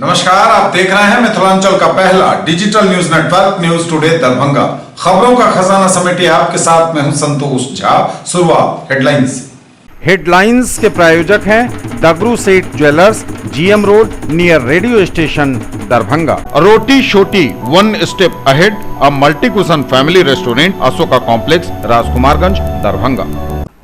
नमस्कार, आप देख रहे हैं मिथिलांचल का पहला digital news network news today Darbhanga. खबरों का खजाना समेटे आपके साथ मैं हूं संतोष झा। शुरुआत हेडलाइंस। हेडलाइंस के प्रायोजक हैं Dagru Seth jewellers, GM road near radio station Darbhanga. Roti Chhoti one step ahead a multi cuisine family restaurant Ashoka complex Rajkumarganj Darbhanga.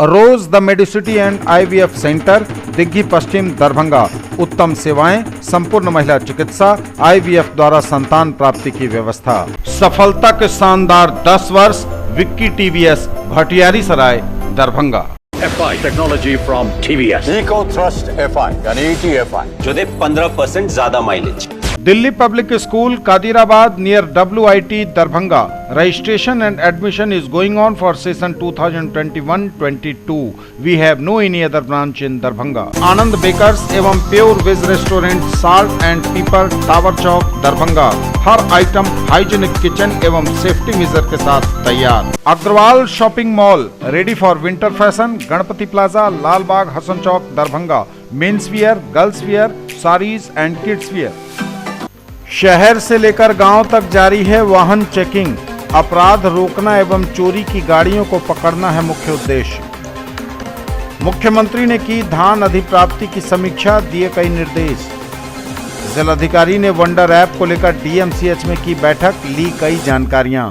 Rose the medicity and IVF centre Digghi Paschim Darbhanga. उत्तम सेवाएं, संपूर्ण महिला चिकित्सा, आईवीएफ द्वारा संतान प्राप्ति की व्यवस्था। सफलता के शानदार 10 वर्ष Vicky TVS Bhatiyari Sarai Darbhanga. FI technology from TVS। Eco thrust FI यानी ETFI जो दे 15% ज्यादा माइलेज। Delhi public school Kadirabad near WIT Darbhanga. Registration and admission is going on for session 2021-22. We have no any other branch in Darbhanga. Anand bakers एवं pure veg restaurant salt and pepper tower Chowk Darbhanga. हर item hygienic kitchen एवं safety measure के साथ तैयार। Agarwal shopping mall ready for winter fashion, Ganpati plaza, Lal Bagh, Hasan Chowk Darbhanga. Men's wear, girls wear, saris and kids wear. शहर से लेकर गांव तक जारी है वाहन चेकिंग। अपराध रोकना एवं चोरी की गाड़ियों को पकड़ना है मुख्य उद्देश्य। मुख्यमंत्री ने की धान अधिप्राप्ति की समीक्षा, दिए कई निर्देश। जिलाधिकारी ने वंडर ऐप को लेकर DMCH में की बैठक, ली कई जानकारियां।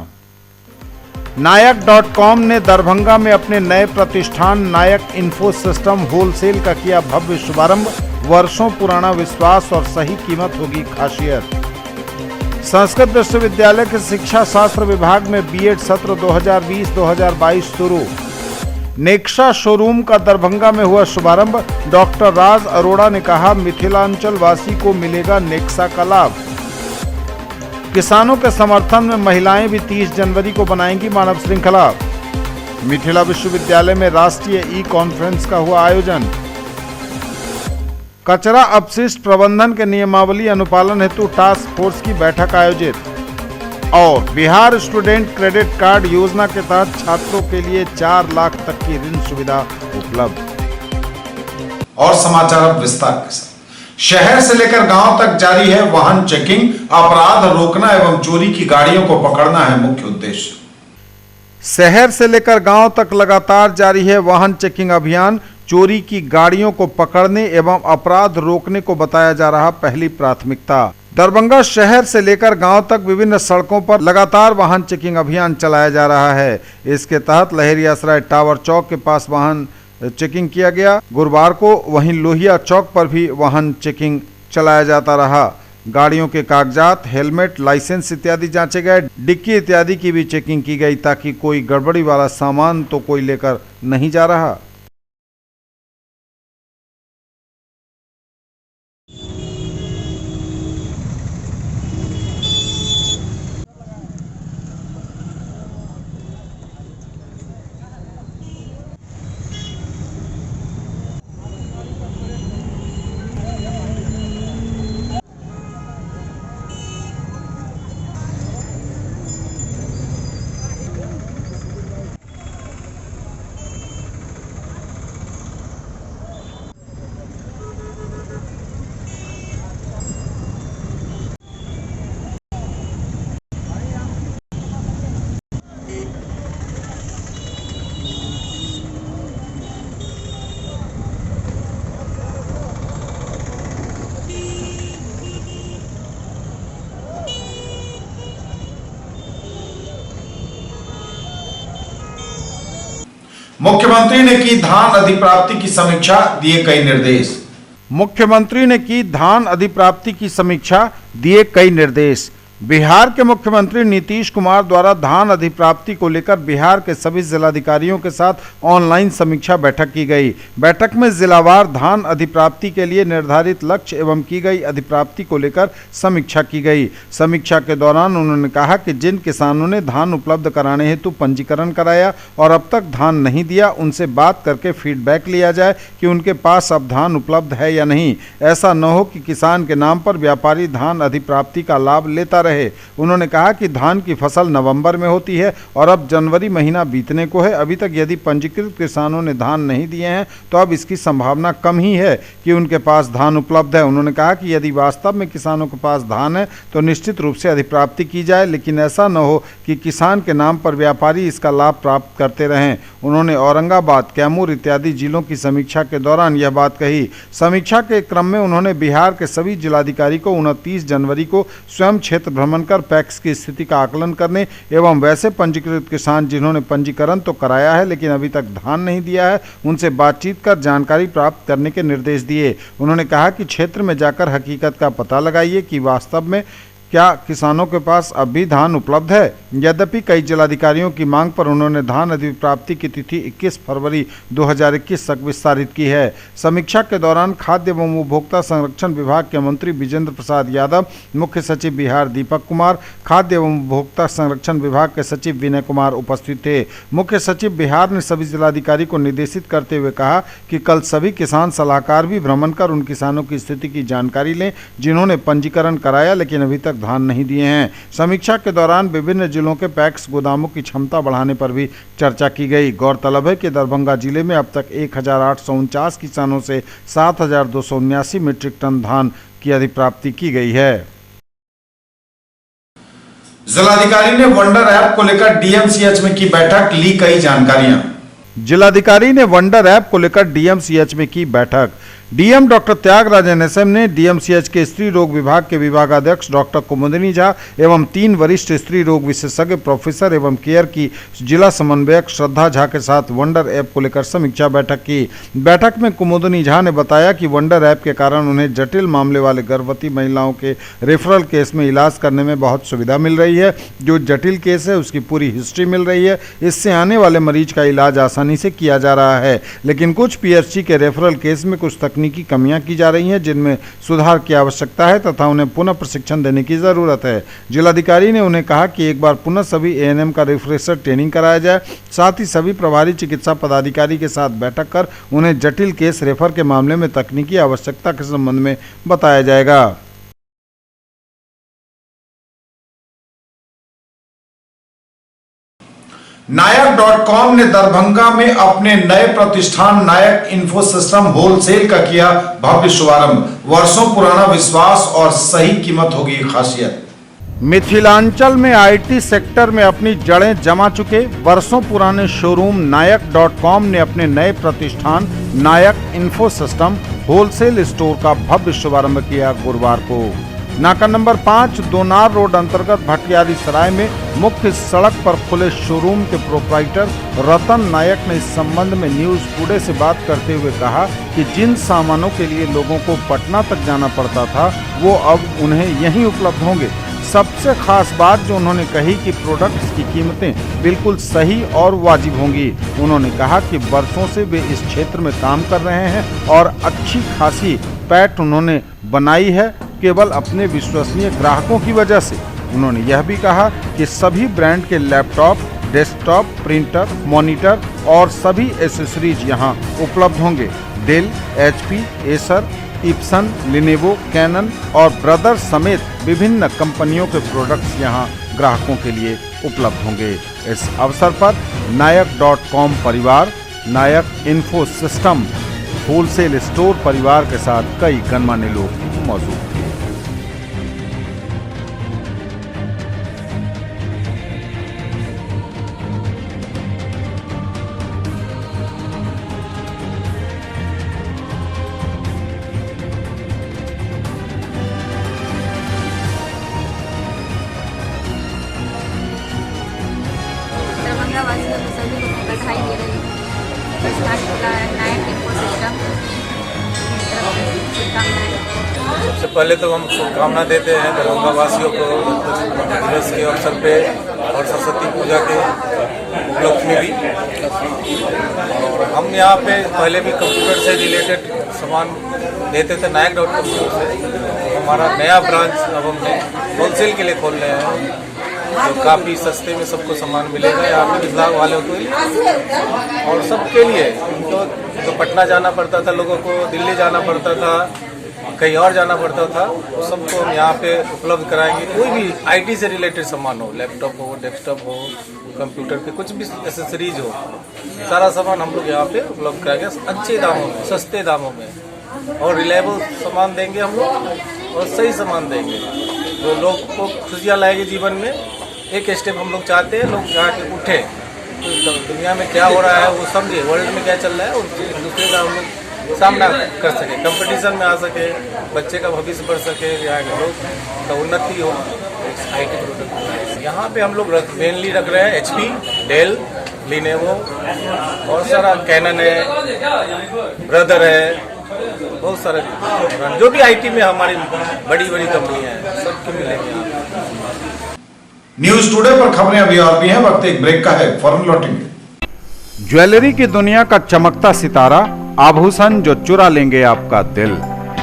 नायक.com ने दरभंगा में अपने नए प्रतिष्ठान नायक इन्फो सिस्टम होलसेल का किया भव्य शुभारंभ। वर्षों पुराना विश्वास और सही कीमत होगी खासियत। संस्कृत विश्वविद्यालय के शिक्षा शास्त्र विभाग में B.Ed सत्र 2020-2022 शुरू। नेक्सा शोरूम का दरभंगा में हुआ शुभारंभ। डॉक्टर राज अरोड़ा ने कहा, मिथिलांचल वासी को मिलेगा नेक्सा का लाभ। किसानों के समर्थन में महिलाएं भी 30 जनवरी को बनाएंगी मानव श्रृंखला। मिथिला विश्वविद्यालय में राष्ट्रीय ई-कॉन्फ्रेंस का हुआ आयोजन। कचरा अपशिष्ट प्रबंधन के नियमावली अनुपालन हेतु टास्क फोर्स की बैठक आयोजित। और बिहार स्टूडेंट क्रेडिट कार्ड योजना के तहत छात्रों के लिए 4 लाख तक की ऋण सुविधा उपलब्ध। और समाचार अब विस्तार के साथ। शहर से लेकर गांव तक जारी है वाहन चेकिंग। अपराध रोकना एवं चोरी की गाड़ियों को पकड़ना है मुख्य उद्देश्य। शहर से लेकर गांव तक लगातार जारी है वाहन चेकिंग अभियान। चोरी की गाड़ियों को पकड़ने एवं अपराध रोकने को बताया जा रहा पहली प्राथमिकता। दरभंगा शहर से लेकर गांव तक विभिन्न सड़कों पर लगातार वाहन चेकिंग अभियान चलाया जा रहा है। इसके तहत लहरियासराय टावर चौक के पास वाहन चेकिंग किया गया गुरुवार को। वहीं लोहिया चौक पर भी वाहन चेकिंग चलाया जाता रहा। गाड़ियों के कागजात, हेलमेट, लाइसेंस इत्यादि जांचे गए। डिक्की इत्यादि की भी चेकिंग की गई ताकि कोई गड़बड़ी वाला सामान तो कोई लेकर नहीं जा रहा। मुख्यमंत्री ने की धान अधिप्राप्ति की समीक्षा, दिए कई निर्देश। मुख्यमंत्री ने की धान अधिप्राप्ति की समीक्षा, दिए कई निर्देश। बिहार के मुख्यमंत्री नीतीश कुमार द्वारा धान अधिप्राप्ति को लेकर बिहार के सभी जिलाधिकारियों के साथ ऑनलाइन समीक्षा बैठक की गई। बैठक में जिलावार धान अधिप्राप्ति के लिए निर्धारित लक्ष्य एवं की गई अधिप्राप्ति को लेकर समीक्षा की गई। समीक्षा के दौरान उन्होंने कहा कि जिन किसानों ने धान उपलब्ध कराने हेतु पंजीकरण कराया और अब तक धान नहीं दिया, उनसे बात करके फीडबैक लिया जाए कि उनके पास अब धान उपलब्ध है या नहीं। ऐसा न हो कि किसान के नाम पर व्यापारी धान अधिप्राप्ति का लाभ लेता रहे। उन्होंने कहा कि धान की फसल नवंबर में होती है और अब जनवरी महीना बीतने को है। अभी तक यदि पंजीकृत किसानों ने धान नहीं दिए हैं तो अब इसकी संभावना कम ही है कि उनके पास धान उपलब्ध है। उन्होंने कहा कि यदि वास्तव में किसानों के पास धान है तो निश्चित रूप से अधिप्राप्ति की जाए, लेकिन ऐसा न हो कि किसान के नाम पर व्यापारी इसका लाभ प्राप्त करते रहें। उन्होंने औरंगाबाद, कैमूर इत्यादि जिलों की समीक्षा के दौरान यह बात कही। समीक्षा के क्रम में उन्होंने बिहार के सभी जिलाधिकारी को 29 जनवरी को स्वयं क्षेत्र भ्रमण कर पैक्स की स्थिति का आकलन करने एवं वैसे पंजीकृत किसान जिन्होंने पंजीकरण तो कराया है लेकिन अभी तक धान नहीं दिया है, उनसे बातचीत कर जानकारी प्राप्त करने के निर्देश दिए। उन्होंने कहा कि क्षेत्र में जाकर हकीकत का पता लगाइए कि वास्तव में क्या किसानों के पास अब भी धान उपलब्ध है। यद्यपि कई जिलाधिकारियों की मांग पर उन्होंने धान अधिप्राप्ति की तिथि 21 फरवरी 2021 तक विस्तारित की है। समीक्षा के दौरान खाद्य एवं उपभोक्ता संरक्षण विभाग के मंत्री विजेंद्र प्रसाद यादव, मुख्य सचिव बिहार दीपक कुमार, खाद्य एवं उपभोक्ता संरक्षण विभाग के सचिव विनय कुमार उपस्थित थे। मुख्य सचिव बिहार ने सभी जिलाधिकारी को निर्देशित करते हुए कहा कि कल सभी किसान सलाहकार भी भ्रमण कर उन किसानों की स्थिति की जानकारी लें जिन्होंने पंजीकरण कराया लेकिन अभी तक धान नहीं दिए हैं। समीक्षा के दौरान विभिन्न जिलों के पैक्स गोदामों की क्षमता बढ़ाने पर भी चर्चा की गई। गौरतलब है कि दरभंगा जिले में अब तक 1849 किसानों से 7279 मीट्रिक टन धान की अधिप्राप्ति की गई है। जिलाधिकारी ने वंडर ऐप को लेकर डीएमसीएच में की बैठक, ली कई जानकारियां। जिलाधिकारी ने वंडर ऐप को लेकर डीएमसीएच में की बैठक। डीएम डॉक्टर त्यागराजन एसएम ने डीएमसीएच के स्त्री रोग विभाग के विभागाध्यक्ष डॉक्टर कुमुदिनी झा एवं 3 वरिष्ठ स्त्री रोग विशेषज्ञ प्रोफेसर एवं केयर की जिला समन्वयक श्रद्धा झा के साथ वंडर ऐप को लेकर समीक्षा बैठक की। बैठक में कुमुदिनी झा ने बताया कि वंडर ऐप के कारण उन्हें जटिल मामले वाले गर्भवती महिलाओं के रेफरल केस में इलाज करने में बहुत सुविधा मिल रही है। जो जटिल केस है उसकी पूरी हिस्ट्री मिल रही है। इससे आने वाले मरीज का इलाज आसानी से किया जा रहा है, लेकिन कुछ पीएचसी के रेफरल केस में कुछ तकनीकी कमियां की जा रही हैं जिनमें सुधार की आवश्यकता है तथा उन्हें पुनः प्रशिक्षण देने की जरूरत है। जिलाधिकारी ने उन्हें कहा कि एक बार पुनः सभी एएनएम का रिफ्रेशर ट्रेनिंग कराया जाए, साथ ही सभी प्रभारी चिकित्सा पदाधिकारी के साथ बैठक कर उन्हें जटिल केस रेफर के मामले में तकनीकी आवश्यकता के संबंध में बताया जाएगा। नायक.com ने दरभंगा में अपने नए प्रतिष्ठान नायक इन्फो सिस्टम होलसेल का किया भव्य शुभारंभ। वर्षों पुराना विश्वास और सही कीमत होगी खासियत। मिथिलांचल में आईटी सेक्टर में अपनी जड़ें जमा चुके वर्षों पुराने शोरूम नायक.com ने अपने नए प्रतिष्ठान नायक इन्फो सिस्टम होलसेल स्टोर का भव्य शुभारंभ किया। गुरुवार को नाका नंबर 5 दोनार रोड अंतर्गत भटियारी सराय में मुख्य सड़क पर खुले शोरूम के प्रोप्राइटर रतन नायक ने इस संबंध में न्यूज टुडे से बात करते हुए कहा कि जिन सामानों के लिए लोगों को पटना तक जाना पड़ता था वो अब उन्हें यहीं उपलब्ध होंगे। सबसे खास बात जो उन्होंने कही कि प्रोडक्ट्स की कीमतें बिल्कुल सही और वाजिब होंगी। उन्होंने कहा कि वर्षों से वे इस क्षेत्र में काम कर रहे हैं और अच्छी खासी पैठ उन्होंने बनाई है केवल अपने विश्वसनीय ग्राहकों की वजह से। उन्होंने यह भी कहा कि सभी ब्रांड के लैपटॉप, डेस्कटॉप, प्रिंटर, मॉनिटर और सभी एसेसरीज यहां उपलब्ध होंगे। Dell, HP, Acer, Epson, Lenovo, Canon और ब्रदर्स समेत विभिन्न कंपनियों के प्रोडक्ट्स यहां ग्राहकों के लिए उपलब्ध होंगे। इस अवसर पर नायक.com परिवार, नायक इन्फो सिस्टम होलसेल स्टोर परिवार के साथ कई गणमान्य लोग मौजूद थे। दरभंगा वासियों को सभी को बधाई दे रही हूँ। स्टार्ट खुला है नायक इन्फो सिस्टम। सबसे पहले तो हम शुभकामना देते हैं दरभंगा वासियों को दिवस के अवसर पे और सरस्वती पूजा के उपलक्ष्य में भी। और हम यहाँ पे पहले भी कंप्यूटर से रिलेटेड सामान देते थे नायक.com से। हमारा नया ब्रांच अब हमने होलसेल के लिए खोल रहे हैं जो काफ़ी सस्ते में सबको सामान मिलेगा यहाँ पे मिथिला वालों को और सबके लिए। तो पटना जाना पड़ता था लोगों को, दिल्ली जाना पड़ता था, कहीं और जाना पड़ता था, वो सबको हम यहाँ पे उपलब्ध कराएंगे। कोई भी आईटी से रिलेटेड सामान हो, लैपटॉप हो, डेस्कटॉप हो, कंप्यूटर के कुछ भी एसेसरीज हो, सारा सामान हम लोग यहाँ पे उपलब्ध कराएंगे अच्छे दामों में, सस्ते दामों में, और रिलायबल सामान देंगे हम लोग और सही सामान देंगे जो लोग को खुशियाँ लाएगी जीवन में। एक स्टेप हम लोग चाहते हैं, लोग यहाँ के उठे, तो दुनिया में क्या हो रहा है वो समझे, वर्ल्ड में क्या चल रहा है, और एक दूसरे का हम लोग सामना कर सके, कंपटीशन में आ सके, बच्चे का भविष्य बढ़ सके, यहाँ के लोग का उन्नति हो। IT प्रोडक्ट यहाँ पे हम लोग मेनली रख रहे हैं HP, डेल, लिनेवो और सारा कैनन है, ब्रदर है, बहुत सारे जो भी IT में हमारी बड़ी बड़ी कंपनियां हैं सबके मिलेंगे यहाँ। न्यूज टुडे पर खबरें अभी और भी हैं, वक्त एक ब्रेक का है, फौरन लौटेंगे। ज्वेलरी की दुनिया का चमकता सितारा, आभूषण जो चुरा लेंगे आपका दिल।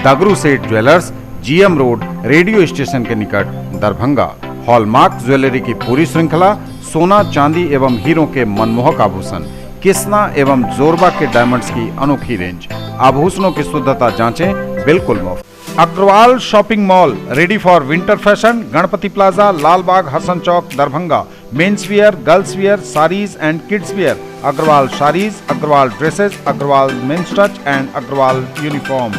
दगरू सेठ jewellers, GM road, radio station के निकट, दरभंगा। हॉलमार्क ज्वेलरी की पूरी श्रृंखला, सोना, चांदी एवं हीरों के मनमोहक आभूषण, किस्ना एवं जोरबा के डायमंड्स की अनोखी रेंज। आभूषणों की शुद्धता जांचें, बिल्कुल मुफ्त। Agrawal shopping mall, ready for winter fashion, Ganpati plaza, Lalbagh, Hasan Chowk, Darbhanga. Men's wear, girls wear, saris and kids wear, Agrawal saris, Agrawal dresses, Agrawal men's touch and Agrawal uniform.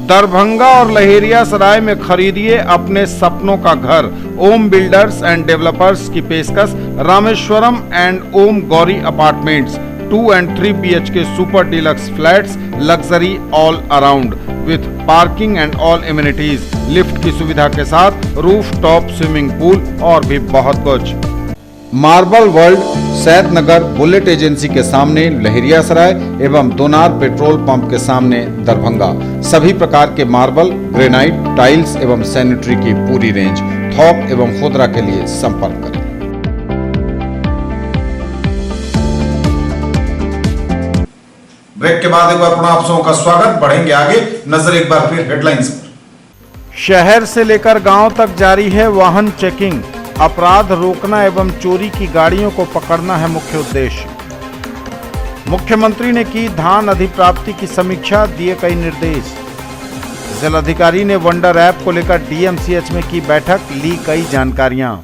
Darbhanga और लहेरियासराय में खरीदिए अपने सपनों का घर। ओम बिल्डर्स एंड डेवलपर्स की पेशकश, Rameshwaram and Om Gauri apartments, 2 and 3 BHK super deluxe flats, luxury all around with parking and all amenities, lift की सुविधा के साथ, रूफ टॉप स्विमिंग पूल और भी बहुत कुछ। मार्बल वर्ल्ड, सैद नगर, बुलेट एजेंसी के सामने लहेरियासराय एवं दोनार पेट्रोल पंप के सामने, दरभंगा। सभी प्रकार के मार्बल, ग्रेनाइट, टाइल्स एवं सैनिटरी की पूरी रेंज। थोक एवं खुदरा के लिए संपर्क करें। ब्रेक के बाद एक बार पुनः आप सबों का स्वागत। बढ़ेंगे आगे, नजर एक बार फिर हेडलाइंस पर। शहर से लेकर गांव तक जारी है वाहन चेकिंग। अपराध रोकना एवं चोरी की गाड़ियों को पकड़ना है मुख्य उद्देश्य। मुख्यमंत्री ने की धान अधिप्राप्ति की समीक्षा, दिए कई निर्देश। जिलाधिकारी ने वंडर ऐप को लेकर DMCH में की बैठक, ली कई जानकारियां।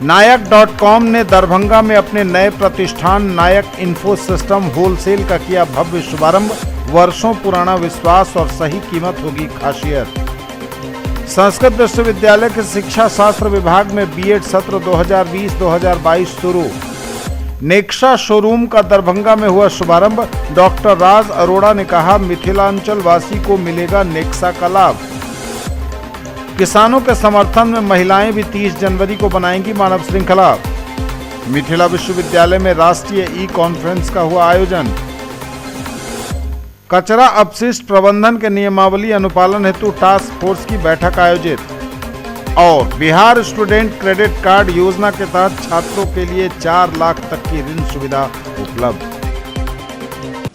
नायक.com ने दरभंगा में अपने नए प्रतिष्ठान नायक इन्फो सिस्टम होलसेल का किया भव्य शुभारंभ। वर्षों पुराना विश्वास और सही कीमत होगी खासियत। संस्कृत विश्वविद्यालय के शिक्षा शास्त्र विभाग में B.Ed सत्र 2020-2022 शुरू। नेक्सा शोरूम का दरभंगा में हुआ शुभारंभ। डॉक्टर राज अरोड़ा ने कहा, मिथिलांचल वासी को मिलेगा नेक्सा का लाभ। किसानों के समर्थन में महिलाएं भी 30 जनवरी को बनाएंगी मानव श्रृंखला। मिथिला विश्वविद्यालय में राष्ट्रीय ई-कॉन्फ्रेंस का हुआ आयोजन। कचरा अपशिष्ट प्रबंधन के नियमावली अनुपालन हेतु टास्क फोर्स की बैठक आयोजित। और बिहार स्टूडेंट क्रेडिट कार्ड योजना के तहत छात्रों के लिए 4 लाख तक की ऋण सुविधा उपलब्ध।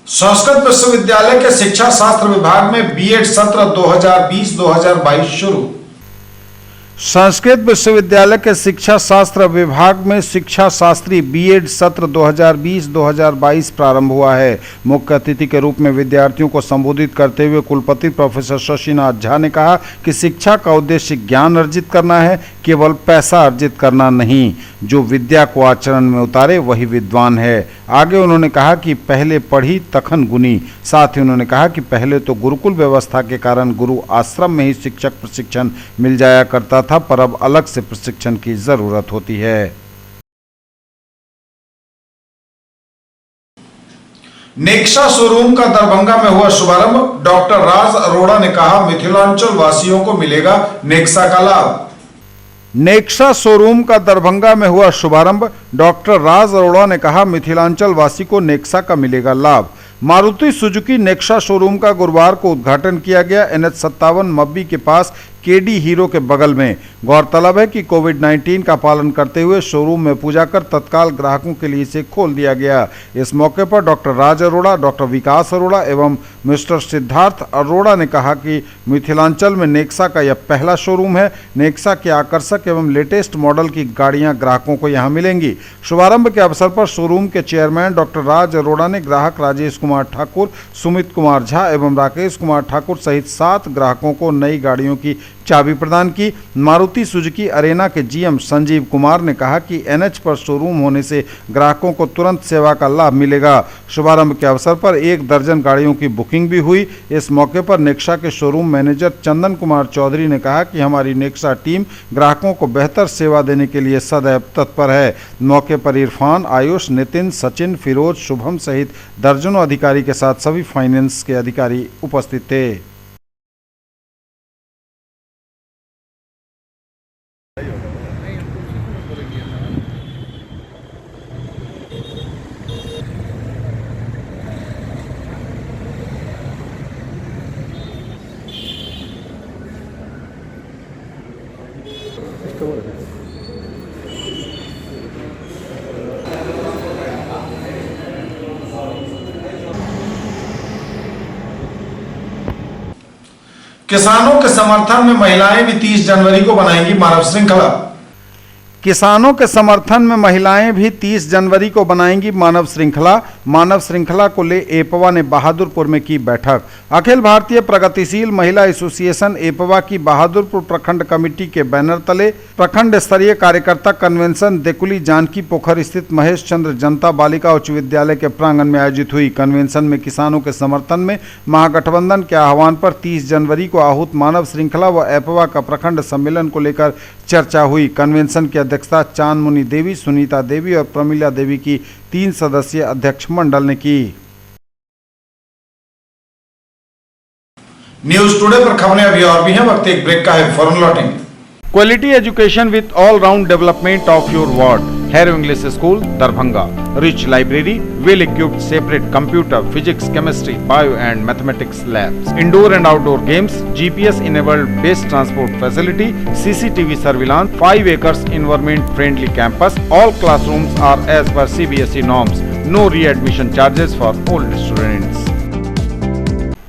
संस्कृत विश्वविद्यालय के शिक्षा शास्त्र विभाग में B.Ed सत्र 2020-2022 शुरू। संस्कृत विश्वविद्यालय के शिक्षा शास्त्र विभाग में शिक्षा शास्त्री B.Ed सत्र 2020-2022 प्रारंभ हुआ है। मुख्य अतिथि के रूप में विद्यार्थियों को संबोधित करते हुए कुलपति प्रोफेसर शशिनाथ झा ने कहा कि शिक्षा का उद्देश्य ज्ञान अर्जित करना है, केवल पैसा अर्जित करना नहीं। जो विद्या को आचरण में उतारे वही विद्वान है। आगे उन्होंने कहा कि पहले पढ़ी तखन गुनी। साथ ही उन्होंने कहा कि पहले तो गुरुकुल व्यवस्था के कारण गुरु आश्रम में ही शिक्षक प्रशिक्षण मिल जाया करता था, पर अब अलग से प्रशिक्षण की जरूरत होती है। नेक्सा शोरूम का दरभंगा में हुआ शुभारंभ। डॉक्टर राज अरोड़ा ने कहा, मिथिलांचल वासियों को मिलेगा नेक्सा का लाभ। नेक्सा शोरूम का दरभंगा में हुआ शुभारंभ। डॉक्टर राज अरोड़ा ने कहा, मिथिलांचल वासी को नेक्सा का मिलेगा लाभ। मारुति सुजुकी नेक्सा शोरूम का गुरुवार को उद्घाटन किया गया। NH57 मब्बी के पास KD हीरो के बगल में। गौरतलब है कि कोविड-19 का पालन करते हुए शोरूम में पूजा कर तत्काल ग्राहकों के लिए इसे खोल दिया गया। इस मौके पर डॉक्टर राज अरोड़ा, डॉक्टर विकास अरोड़ा एवं मिस्टर सिद्धार्थ अरोड़ा ने कहा कि मिथिलांचल में नेक्सा का यह पहला शोरूम है। नेक्सा के आकर्षक एवं लेटेस्ट मॉडल की गाड़ियां ग्राहकों को यहां मिलेंगी। शुभारंभ के अवसर पर शोरूम के चेयरमैन डॉक्टर राज अरोड़ा ने ग्राहक राजेश कुमार ठाकुर, सुमित कुमार झा एवं राकेश कुमार ठाकुर सहित 7 ग्राहकों को नई गाड़ियों की चाबी प्रदान की। मारुति सुजुकी अरेना के जीएम संजीव कुमार ने कहा कि एनएच पर शोरूम होने से ग्राहकों को तुरंत सेवा का लाभ मिलेगा। शुभारंभ के अवसर पर 1 दर्जन गाड़ियों की बुकिंग भी हुई। इस मौके पर नेक्सा के शोरूम मैनेजर चंदन कुमार चौधरी ने कहा कि हमारी नेक्सा टीम ग्राहकों को बेहतर सेवा देने के लिए सदैव तत्पर है। मौके पर इरफान, आयुष, नितिन, सचिन, फिरोज, शुभम सहित दर्जनों अधिकारी के साथ सभी फाइनेंस के अधिकारी उपस्थित थे। किसानों के समर्थन में महिलाएं भी 30 जनवरी को बनाएंगी मानव श्रृंखला। किसानों के समर्थन में महिलाएं भी 30 जनवरी को बनाएंगी मानव श्रृंखला। मानव श्रृंखला को ले एपवा ने बहादुरपुर में की बैठक। अखिल भारतीय प्रगतिशील महिला एसोसिएशन एपवा की बहादुरपुर प्रखंड कमेटी के बैनर तले प्रखंड स्तरीय कार्यकर्ता कन्वेंशन देकुली जानकी पोखर स्थित महेश चंद्र जनता बालिका उच्च विद्यालय के प्रांगण में आयोजित हुई। कन्वेंशन में किसानों के समर्थन में महागठबंधन के आह्वान पर 30 जनवरी को आहूत मानव श्रृंखला व एपवा का प्रखंड सम्मेलन को लेकर चर्चा हुई। कन्वेंशन की अध्यक्षता चांदमुनि देवी, सुनीता देवी और प्रमिला देवी की 3 सदस्यीय अध्यक्ष मंडल ने की। न्यूज टुडे पर खबरें अभी और भी हैं, वक्त एक ब्रेक का है, फौरन लौटेंगे। Quality education with all round development of your ward. Harrow English school Darbhanga, rich library, well equipped separate computer, physics, chemistry, bio and mathematics labs, indoor and outdoor games, GPS enabled based transport facility, CCTV surveillance, 5 acres environment friendly campus. All classrooms are as per CBSE norms. No re-admission charges for old students.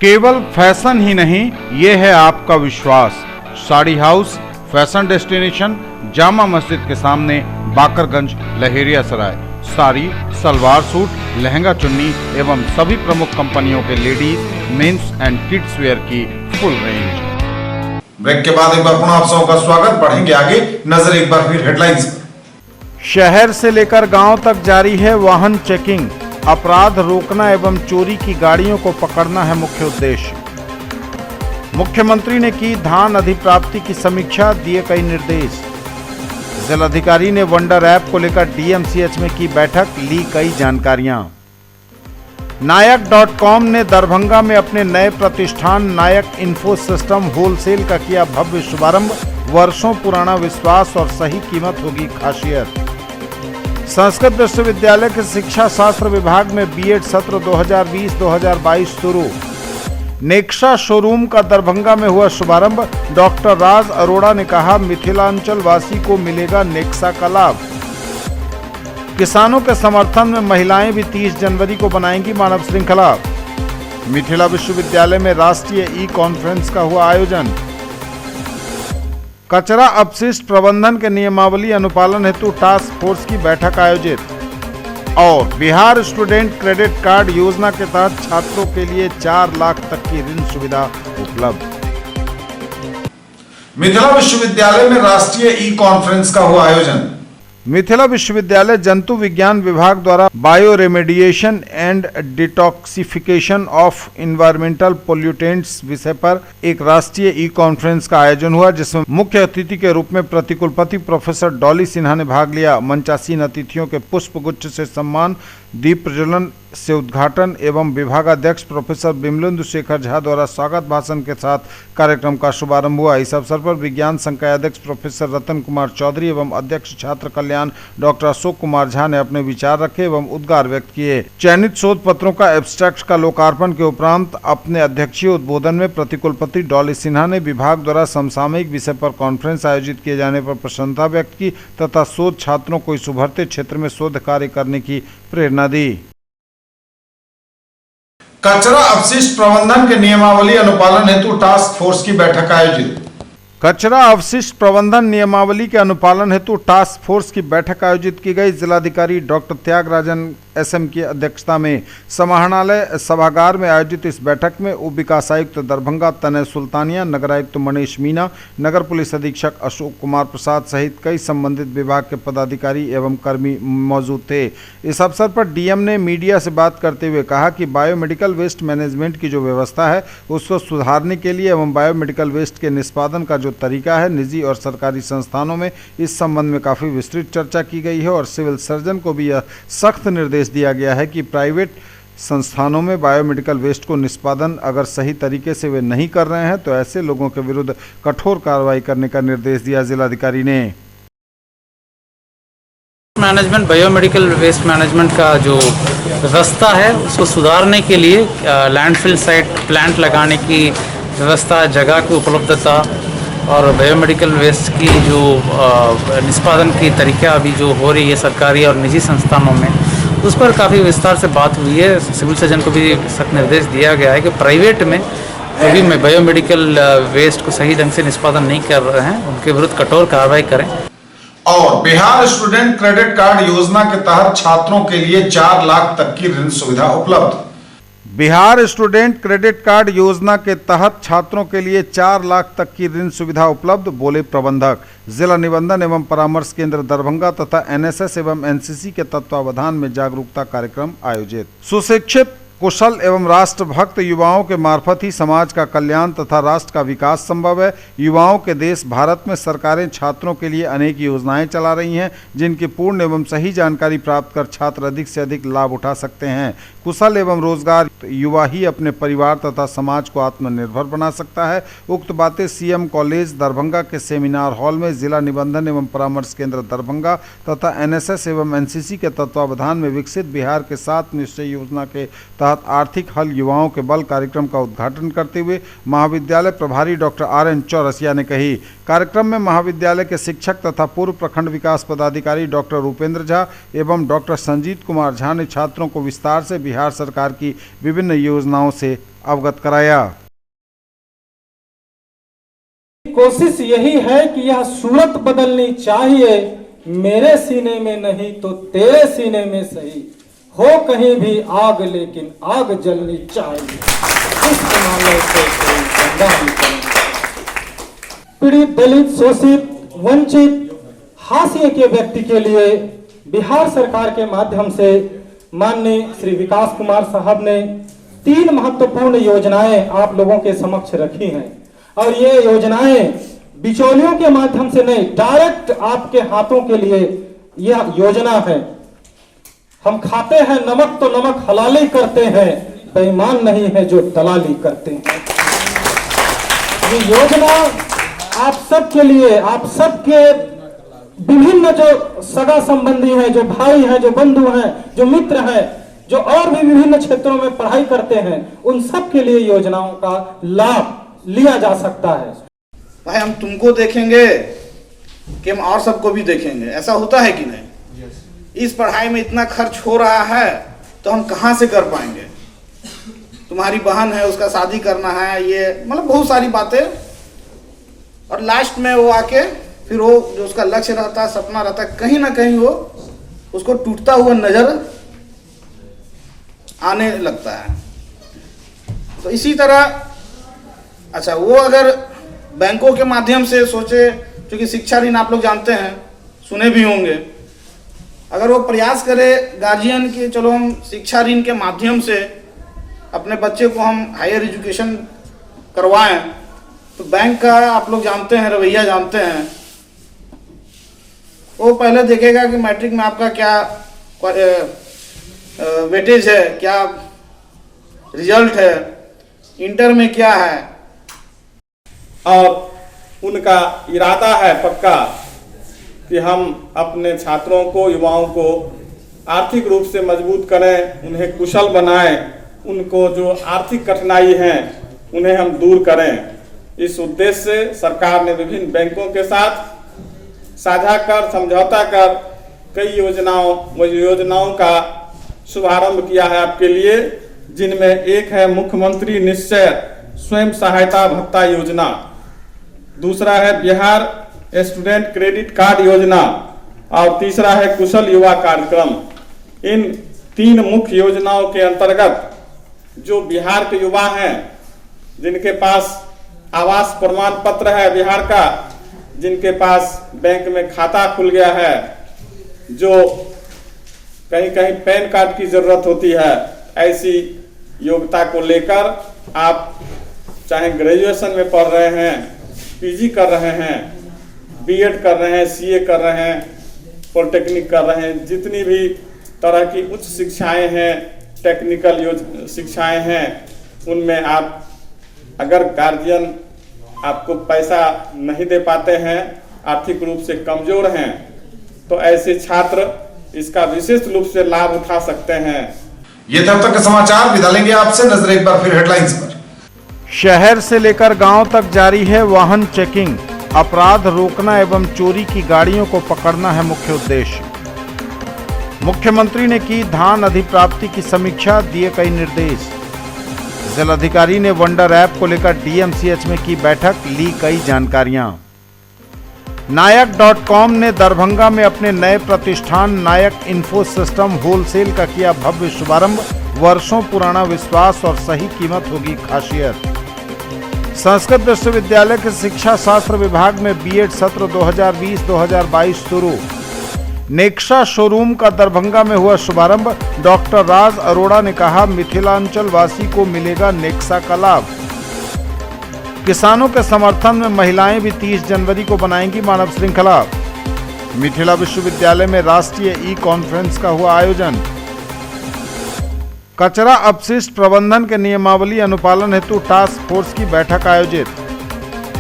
केवल fashion ही नहीं, ये है आपका विश्वास। Sari house fashion destination, Jama Masjid के सामने, Bakarganj, Laheria Sarai. Sari, salwar suit, lehenga chunni एवं सभी प्रमुख कंपनियों के ladies, men's and kids wear की फुल रेंज। ब्रेक के बाद एक बार पुनः आप सबका स्वागत। बढ़ेंगे आगे, नजर एक बार फिर हेडलाइंस पर। शहर से लेकर गांव तक जारी है वाहन चेकिंग। अपराध रोकना एवं चोरी की गाड़ियों को पकड़ना है मुख्य उद्देश्य। मुख्यमंत्री ने की धान अधिप्राप्ति की समीक्षा, दिए कई निर्देश। जिलाधिकारी ने वंडर ऐप को लेकर डीएमसीएच में की बैठक, ली कई जानकारियां। नायक.com ने दरभंगा में अपने नए प्रतिष्ठान नायक इन्फो सिस्टम होलसेल का किया भव्य शुभारंभ। वर्षों पुराना विश्वास और सही कीमत होगी खासियत। संस्कृत विश्वविद्यालय के शिक्षा शास्त्र विभाग में बीएड सत्र 2020-2022 शुरू। नेक्सा शोरूम का दरभंगा में हुआ शुभारंभ। डॉक्टर राज अरोड़ा ने कहा, मिथिलांचल वासी को मिलेगा नेक्सा का लाभ। किसानों के समर्थन में महिलाएं भी 30 जनवरी को बनाएंगी मानव श्रृंखला। मिथिला विश्वविद्यालय में राष्ट्रीय ई कॉन्फ्रेंस का हुआ आयोजन। कचरा अपशिष्ट प्रबंधन के नियमावली अनुपालन हेतु टास्क फोर्स की बैठक आयोजित। और बिहार स्टूडेंट क्रेडिट कार्ड योजना के तहत छात्रों के लिए 4 लाख तक की ऋण सुविधा उपलब्ध। मिथिला विश्वविद्यालय में राष्ट्रीय ई कॉन्फ्रेंस का हुआ आयोजन। मिथिला विश्वविद्यालय जंतु विज्ञान विभाग द्वारा bio remediation and detoxification of environmental pollutants विषय पर एक राष्ट्रीय ई कॉन्फ्रेंस का आयोजन हुआ, जिसमें मुख्य अतिथि के रूप में प्रतिकुलपति प्रोफेसर डॉली सिन्हा ने भाग लिया। मंचासीन अतिथियों के पुष्प गुच्छ से सम्मान, दीप प्रज्वलन से उद्घाटन एवं विभागाध्यक्ष प्रोफेसर बिमलेंदु शेखर झा द्वारा स्वागत भाषण के साथ कार्यक्रम का शुभारंभ हुआ। इस अवसर पर विज्ञान संकाय अध्यक्ष प्रोफेसर रतन कुमार चौधरी एवं अध्यक्ष छात्र कल्याण डॉक्टर अशोक कुमार झा ने अपने विचार रखे एवं उद्गार व्यक्त किए। चयनित शोध पत्रों का एब्स्ट्रैक्ट का लोकार्पण के उपरांत अपने अध्यक्षीय उद्बोधन में प्रतिकुलपति डॉली सिन्हा ने विभाग द्वारा समसामयिक विषय पर कॉन्फ्रेंस आयोजित किए जाने पर प्रसन्नता व्यक्त की तथा शोध छात्रों को इस उभरते क्षेत्र में शोध कार्य करने की प्रेरणा दी। कचरा अपशिष्ट प्रबंधन के नियमावली अनुपालन हेतु टास्क फोर्स की बैठक आयोजित। कचरा अवशिष्ट प्रबंधन नियमावली के अनुपालन हेतु टास्क फोर्स की बैठक आयोजित की गई। जिलाधिकारी डॉक्टर त्यागराजन एसएम की अध्यक्षता में समाहरणालय सभागार में आयोजित इस बैठक में उप विकास आयुक्त दरभंगा तनय सुल्तानिया, नगर आयुक्त मनीष मीना, नगर पुलिस अधीक्षक अशोक कुमार प्रसाद सहित कई संबंधित विभाग के पदाधिकारी एवं कर्मी मौजूद थे। इस अवसर पर डीएम ने मीडिया से बात करते हुए कहा कि बायोमेडिकल वेस्ट मैनेजमेंट की जो व्यवस्था है उसको सुधारने के लिए एवं बायोमेडिकल वेस्ट के निष्पादन का जो तरीका है निजी और सरकारी संस्थानों में इस संबंध में काफ़ी विस्तृत चर्चा की गई है और सिविल सर्जन को भी यह सख्त निर्देश दिया गया है कि प्राइवेट संस्थानों में बायोमेडिकल वेस्ट को निष्पादन अगर सही तरीके से वे नहीं कर रहे हैं तो ऐसे लोगों के विरुद्ध कठोर कार्रवाई करने का निर्देश दिया जिलाधिकारी ने। मैनेजमेंट बायोमेडिकल वेस्ट मैनेजमेंट का जो व्यवस्था है उसको सुधारने के लिए लैंडफिल साइट प्लांट लगाने की व्यवस्था, जगह की उपलब्धता और बायोमेडिकल वेस्ट की जो निष्पादन की तरीका अभी जो हो रही है सरकारी और निजी संस्थानों में, उस पर काफ़ी विस्तार से बात हुई है। सिविल सर्जन को भी सख्त निर्देश दिया गया है कि प्राइवेट में अभी में बायोमेडिकल वेस्ट को सही ढंग से निष्पादन नहीं कर रहे हैं उनके विरुद्ध कठोर कार्रवाई करें। और बिहार स्टूडेंट क्रेडिट कार्ड योजना के तहत छात्रों के लिए 4 लाख तक की ऋण सुविधा उपलब्ध। बिहार स्टूडेंट क्रेडिट कार्ड योजना के तहत छात्रों के लिए 4 लाख तक की ऋण सुविधा उपलब्ध, बोले प्रबंधक। जिला निबंधन एवं परामर्श केंद्र दरभंगा तथा एनएसएस एवं एनसीसी के तत्वावधान में जागरूकता कार्यक्रम आयोजित। सुशिक्षित, कुशल एवं राष्ट्रभक्त युवाओं के मार्फत ही समाज का कल्याण तथा राष्ट्र का विकास संभव है। युवाओं के देश भारत में सरकारें छात्रों के लिए अनेक योजनाएं चला रही हैं जिनकी पूर्ण एवं सही जानकारी प्राप्त कर छात्र अधिक से अधिक लाभ उठा सकते हैं। कुशल एवं रोजगार युवा ही अपने परिवार तथा समाज को आत्मनिर्भर बना सकता है। उक्त बातें सीएम कॉलेज दरभंगा के सेमिनार हॉल में जिला निबंधन एवं परामर्श केंद्र दरभंगा तथा एनएसएस एवं एनसीसी के तत्वावधान में विकसित बिहार के 7 निश्चय योजना के तहत आर्थिक हल युवाओं के बल कार्यक्रम का उद्घाटन करते हुए महाविद्यालय प्रभारी डॉक्टर आर.एन. चौरसिया ने कही। कार्यक्रम में महाविद्यालय के शिक्षक तथा पूर्व प्रखंड विकास पदाधिकारी डॉक्टर रूपेंद्र झा एवं डॉक्टर संजीत कुमार झा ने छात्रों को विस्तार से बिहार सरकार की विभिन्न योजनाओं से अवगत कराया। कोशिश यही है कि यह सूरत बदलनी चाहिए, मेरे सीने में नहीं तो तेरे सीने में सही, हो कहीं भी आग लेकिन आग जलनी चाहिए। इस मामले से पीड़ित, दलित, शोषित, वंचित, हाशिए के व्यक्ति के लिए बिहार सरकार के माध्यम से माननीय श्री विकास कुमार साहब ने 3 महत्वपूर्ण योजनाएं आप लोगों के समक्ष रखी हैं और ये योजनाएं बिचौलियों के माध्यम से नहीं, डायरेक्ट आपके हाथों के लिए यह योजना है। हम खाते हैं नमक तो नमक हलाली करते हैं, बेईमान नहीं है जो दलाली करते हैं। ये योजना आप सबके लिए, आप सबके विभिन्न जो सगा संबंधी हैं, जो भाई हैं, जो बंधु हैं, जो मित्र हैं, जो और भी विभिन्न क्षेत्रों में पढ़ाई करते हैं, उन सब के लिए योजनाओं का लाभ लिया जा सकता है। भाई हम तुमको देखेंगे कि हम और सबको भी देखेंगे, ऐसा होता है कि नहीं? इस पढ़ाई में इतना खर्च हो रहा है तो हम कहाँ से कर पाएंगे? तुम्हारी बहन है, उसका शादी करना है, ये मतलब बहुत सारी बातें, और लास्ट में वो आके फिर वो जो उसका लक्ष्य रहता है, सपना रहता है, कहीं ना कहीं वो उसको टूटता हुआ नजर आने लगता है। तो इसी तरह अच्छा, वो अगर बैंकों के माध्यम से सोचे, क्योंकि शिक्षा ऋण आप लोग जानते हैं, सुने भी होंगे, अगर वो प्रयास करे गार्जियन कि चलो हम शिक्षा ऋण के माध्यम से अपने बच्चे को हम हायर एजुकेशन करवाएं, तो बैंक का आप लोग जानते हैं रवैया, जानते हैं, वो पहले देखेगा कि मैट्रिक में आपका क्या वेटेज है, क्या रिजल्ट है, इंटर में क्या है, और उनका इरादा है पक्का कि हम अपने छात्रों को, युवाओं को आर्थिक रूप से मजबूत करें, उन्हें कुशल बनाएं, उनको जो आर्थिक कठिनाई हैं उन्हें हम दूर करें। इस उद्देश्य से सरकार ने विभिन्न बैंकों के साथ साझा कर, समझौता कर कई योजनाओं का शुभारंभ किया है आपके लिए, जिनमें एक है मुख्यमंत्री निश्चय स्वयं सहायता भत्ता योजना, दूसरा है बिहार स्टूडेंट क्रेडिट कार्ड योजना और तीसरा है कुशल युवा कार्यक्रम। इन 3 मुख्य योजनाओं के अंतर्गत जो बिहार के युवा हैं, जिनके पास आवास प्रमाण पत्र है बिहार का, जिनके पास बैंक में खाता खुल गया है, जो कहीं कहीं पैन कार्ड की जरूरत होती है, ऐसी योग्यता को लेकर आप चाहे ग्रेजुएशन में पढ़ रहे हैं, पीजी कर रहे हैं, बीएड कर रहे हैं, सीए कर रहे हैं, पॉलिटेक्निक कर रहे हैं, जितनी भी तरह की उच्च शिक्षाएं हैं, टेक्निकल शिक्षाएं हैं, उनमें आप अगर गार्जियन आपको पैसा नहीं दे पाते हैं, आर्थिक रूप से कमजोर हैं, तो ऐसे छात्र इसका विशेष रूप से लाभ उठा सकते हैं। ये थे अब तक के समाचार। विदा लेंगे आपसे, नजर एक बार फिर हेडलाइंस पर। शहर से लेकर गांव तक जारी है वाहन चेकिंग। अपराध रोकना एवं चोरी की गाड़ियों को पकड़ना है मुख्य उद्देश्य। मुख्यमंत्री ने की धान अधिप्राप्ति की समीक्षा, दिए कई निर्देश। जिलाधिकारी ने वंडर ऐप को लेकर डीएमसीएच में की बैठक, ली कई जानकारियां। नायक.com ने दरभंगा में अपने नए प्रतिष्ठान नायक इन्फो सिस्टम होलसेल का किया भव्य शुभारंभ। वर्षों पुराना विश्वास और सही कीमत होगी खासियत। संस्कृत विश्वविद्यालय के शिक्षा शास्त्र विभाग में बीएड सत्र 2020-2022 शुरू। नेक्सा शोरूम का दरभंगा में हुआ शुभारंभ। डॉक्टर राज अरोड़ा ने कहा, मिथिलांचल वासी को मिलेगा नेक्सा का लाभ। किसानों के समर्थन में महिलाएं भी 30 जनवरी को बनाएंगी मानव श्रृंखला। मिथिला विश्वविद्यालय में राष्ट्रीय ई कॉन्फ्रेंस का हुआ आयोजन। कचरा अपशिष्ट प्रबंधन के नियमावली अनुपालन हेतु टास्क फोर्स की बैठक आयोजित।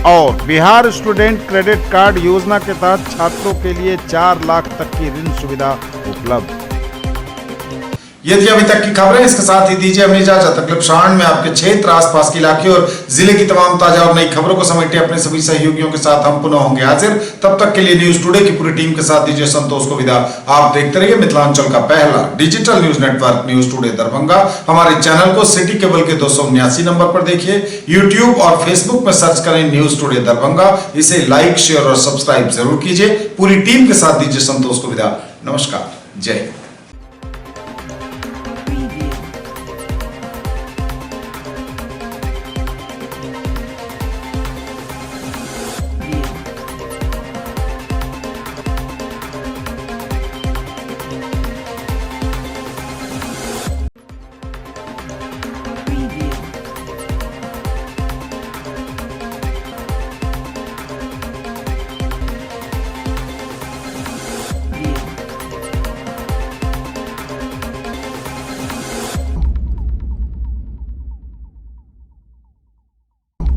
और बिहार स्टूडेंट क्रेडिट कार्ड योजना के तहत छात्रों के लिए 4 लाख तक की ऋण सुविधा उपलब्ध। ये थी अभी तक की खबरें। इसके साथ ही दीजिए हमें इजाजत। अगले क्षण में आपके क्षेत्र, आसपास के इलाके और जिले की तमाम ताजा और नई खबरों को समेटे अपने सभी सहयोगियों के साथ हम पुनः होंगे हाजिर। तब तक के लिए न्यूज टुडे की पूरी टीम के साथ दीजिए संतोष को विदा। आप देखते रहिए मिथिलांचल का पहला digital news network news today Darbhanga. हमारे चैनल को सिटी केबल के 279 नंबर पर देखिए। यूट्यूब और फेसबुक में सर्च करें न्यूज टुडे दरभंगा। इसे लाइक, शेयर और सब्सक्राइब जरूर कीजिए। पूरी टीम के साथ दीजिए संतोष को विदा। नमस्कार, जय हिंद।